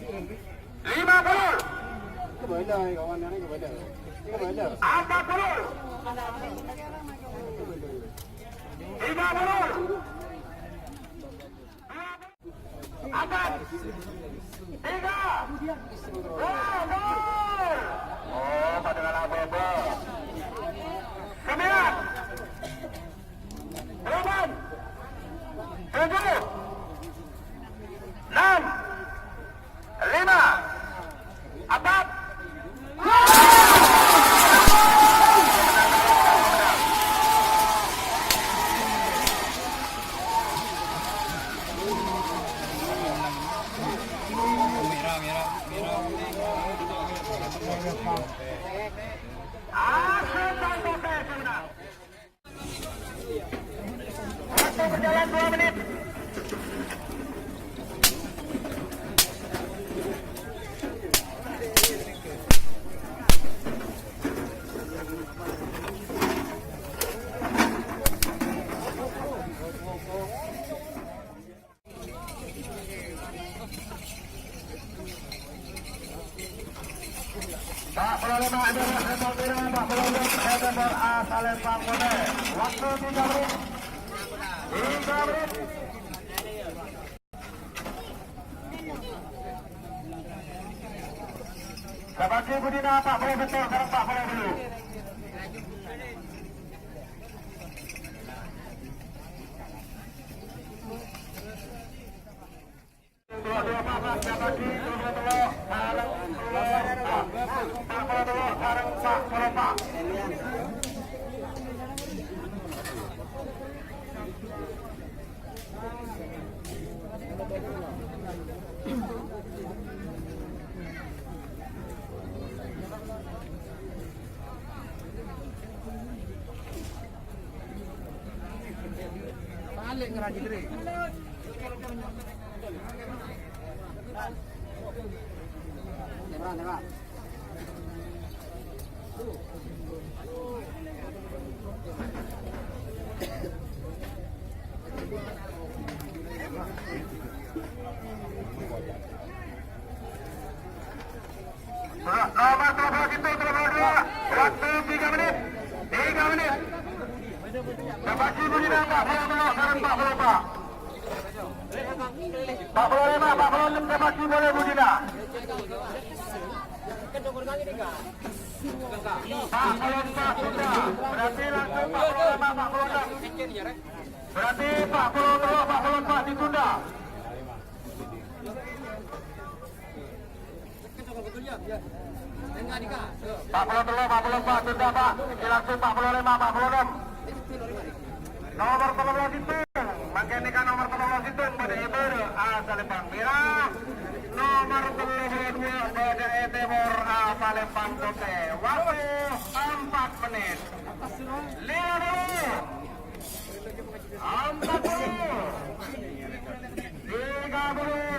50. Cái đời còn anh nói cái đời. Cái đời. 40. 50. 4, 3, 2, 0. Oh, pada kalah bobo. 9, 8, 7, 6, 5, 4. Waktu berjalan 2 menit. Pak Pelolema adalah Hendor Bira, Pak Pelolema Hendor A. Salembang Kode. Waktu 3 menit. 3 menit. Kabaki Budina, Pak Pelolema betul, sekarang Pak Pelolema dulu. Dua-dua Pak Kabaki, dua-dua sarang Pak Pelolema sarang Pak Pelolema. Balik ngerajin diri. Jangan. Nomor 12 itu nomor 2. Waktu 3 menit. 3 menit. Kabaki Budina, Pak Pelolema sekarang Pak Pelolema. Pak Pelolema, Pak Pelolema Kabaki boleh Budina. Pak Pelolema sudah. Berarti langsung Pak Pelolema, Pak Pelolema. Berarti Pak Pelolema ditunda. Pak Pelolema tunda Pak. Ini langsung Pak Pelolema, Pak Pelolema. Nomor 13 itu, menggantikan nomor 13 itu pada Ibu Salembang Merah. Nomor 22 pada Timur Salembang Kote. Waktu 4 menit. 50. 40. 30.